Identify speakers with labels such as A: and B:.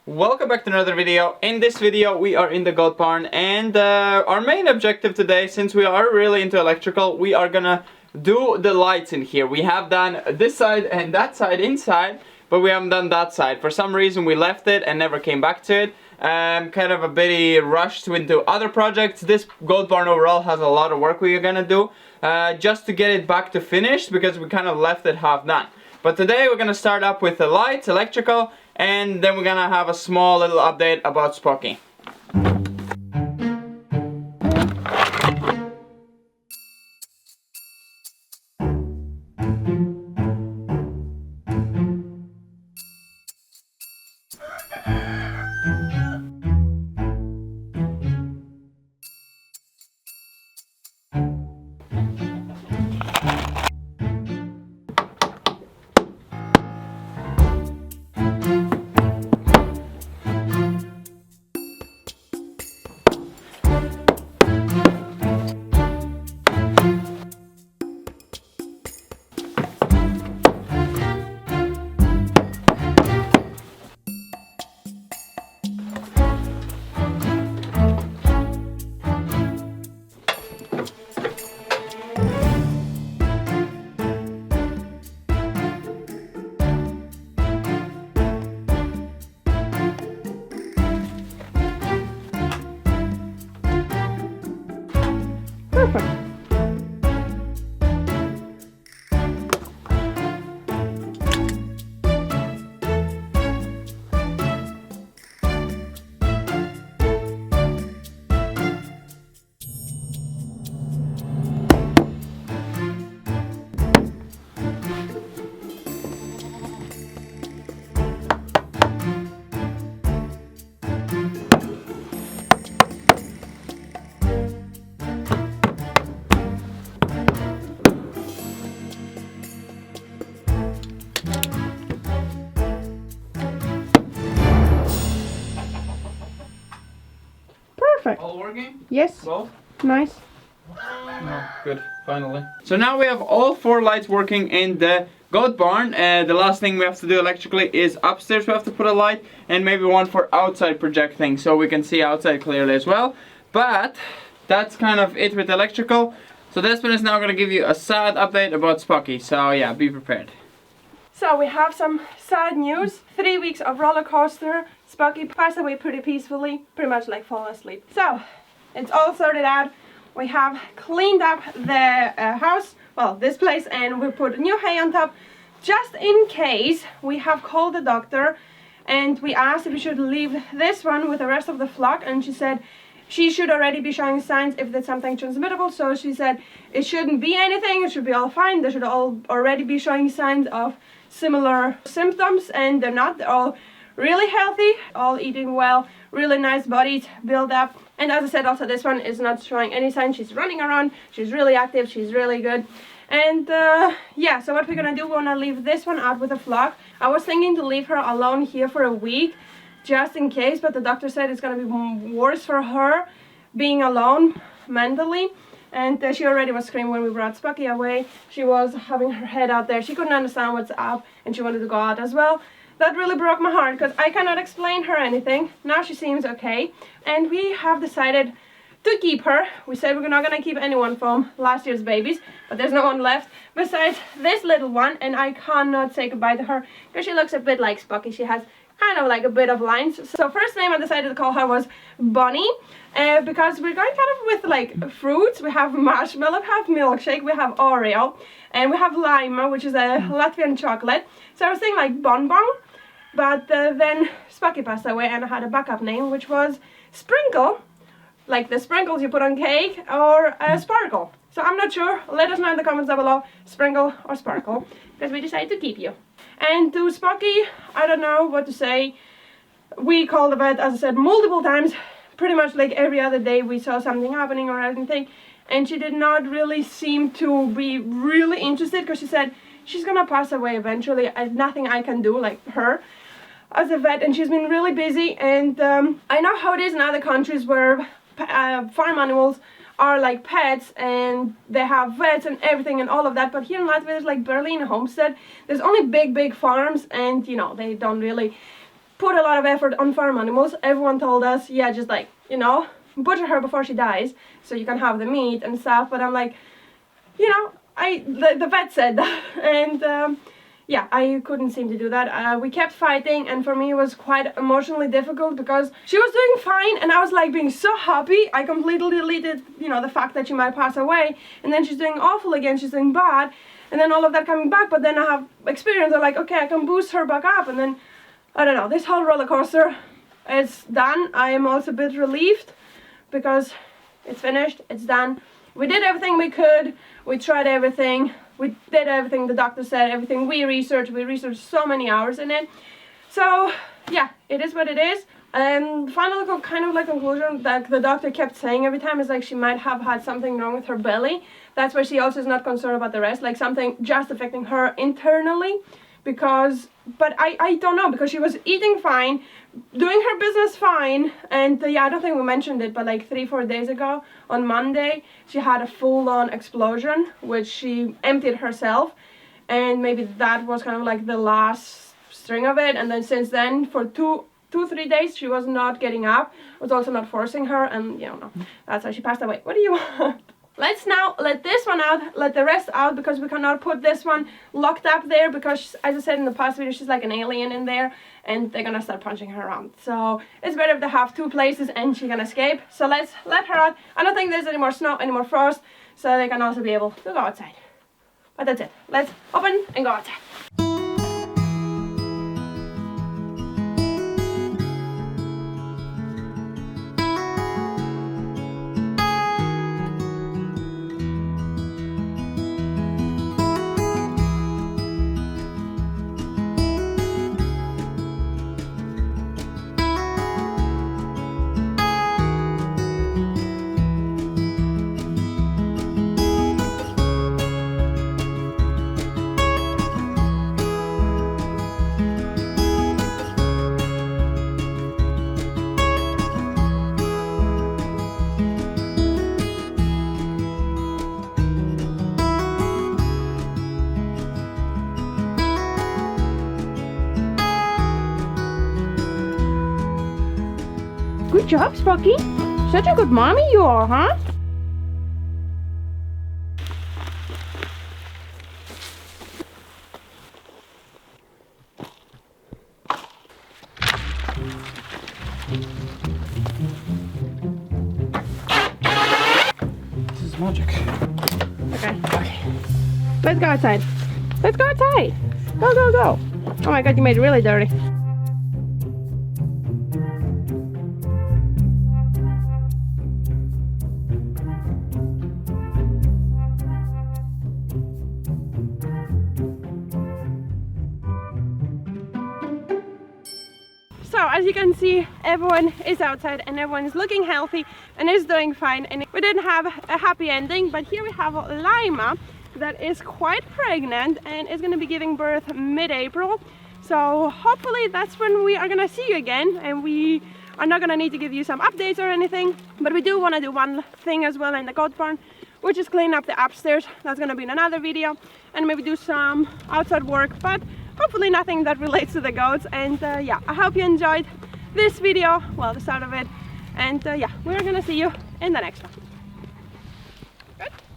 A: Welcome back to another video. In this video we are in the goat barn, and our main objective today, since we are really into electrical, we are gonna do the lights in here. We have done this side and that side inside, but we haven't done that side. For some reason we left it and never came back to it. Kind of a bit rushed into other projects. This goat barn overall has a lot of work we are gonna do just to get it back to finished, because we kind of left it half done. But today we're gonna start up with the lights, electrical, and then we're gonna have a small little update about Spucky.
B: Perfect.
A: All working?
B: Yes.
A: Both?
B: Nice.
A: No, good, finally. So now we have all 4 lights working in the goat barn. The last thing we have to do electrically is upstairs. We have to put a light and maybe one for outside projecting so we can see outside clearly as well. But that's kind of it with electrical. So Despina is now going to give you a sad update about Spucky. So yeah, be prepared.
B: So we have some sad news. 3 weeks of roller coaster. Spucky passed away pretty peacefully, pretty much like falling asleep. So it's all sorted out. We have cleaned up the house, well, this place, and we put new hay on top. Just in case, we have called the doctor and we asked if we should leave this one with the rest of the flock, and she said she should already be showing signs if there's something transmittable. So she said it shouldn't be anything, it should be all fine. They should all already be showing signs of similar symptoms, and they're not. They're all really healthy, all eating well, really nice bodies build up. And as I said, also this one is not showing any signs. She's running around, she's really active, she's really good. And yeah, so what we're gonna do, we're gonna leave this one out with the flock. I was thinking to leave her alone here for a week just in case, but the doctor said it's gonna be worse for her being alone mentally. And she already was screaming when we brought Spucky away. She was having her head out there. She couldn't understand what's up and she wanted to go out as well. That really broke my heart because I cannot explain her anything. Now she seems okay. And we have decided to keep her. We said we're not going to keep anyone from last year's babies, but there's no one left besides this little one. And I cannot say goodbye to her because she looks a bit like Spucky. She has kind of like a bit of lines. So first name I decided to call her was Bunny, because we're going kind of with like fruits. We have marshmallow, we have milkshake, we have Oreo, and we have lima, which is a Latvian chocolate. So I was thinking like bonbon, but then Spucky passed away and I had a backup name, which was Sprinkle, like the sprinkles you put on cake, or Sparkle. So I'm not sure. Let us know in the comments down below, Sprinkle or Sparkle, because we decided to keep you. And to Spucky, I don't know what to say. We called the vet, as I said, multiple times. Pretty much like every other day we saw something happening or anything. And she did not really seem to be really interested, because she said she's gonna pass away eventually. Nothing I can do, like her, as a vet. And she's been really busy. And I know how it is in other countries where farm animals are like pets and they have vets and everything and all of that, but here in Latvia there's like barely a homestead. There's only big farms, and you know, they don't really put a lot of effort on farm animals. Everyone told us, yeah, just like, you know, butcher her before she dies so you can have the meat and stuff. But I'm like, you know, the vet said that, and yeah, I couldn't seem to do that. We kept fighting, and for me it was quite emotionally difficult because she was doing fine and I was like being so happy. I completely deleted, you know, the fact that she might pass away, and then she's doing awful again, she's doing bad, and then all of that coming back. But then I have experience of like, okay, I can boost her back up, and then I don't know, this whole roller coaster is done. I am also a bit relieved because it's finished, it's done. We did everything we could, we tried everything. We did everything the doctor said, everything we researched so many hours in it. So yeah, it is what it is. And final kind of like conclusion that the doctor kept saying every time is like she might have had something wrong with her belly. That's why she also is not concerned about the rest, like something just affecting her internally. Because, but I don't know, because she was eating fine, doing her business fine, and yeah, I don't think we mentioned it, but like 3-4 days ago on Monday she had a full-on explosion which she emptied herself, and maybe that was kind of like the last string of it. And then since then for 2-3 days she was not getting up, was also not forcing her, and you know, that's how she passed away. What do you want? Let's now let this one out, let the rest out, because we cannot put this one locked up there because, as I said in the past video, she's like an alien in there and they're gonna start punching her around. So it's better if they have 2 places and she can escape. So let's let her out. I don't think there's any more snow, any more frost, so they can also be able to go outside. But that's it. Let's open and go outside. Good job, Sprocky. Such a good mommy you are, huh?
A: This is magic.
B: Okay. Let's go outside. Let's go outside. Go, go, go. Oh my god, you made it really dirty. So as you can see, everyone is outside and everyone is looking healthy and is doing fine, and we didn't have a happy ending, but here we have Lima that is quite pregnant and is going to be giving birth mid-April. So hopefully that's when we are going to see you again, and we are not going to need to give you some updates or anything, but we do want to do one thing as well in the goat barn, which is clean up the upstairs. That's going to be in another video, and maybe do some outside work, but hopefully nothing that relates to the goats. And yeah, I hope you enjoyed this video, well, the start of it, and yeah, we're gonna see you in the next one.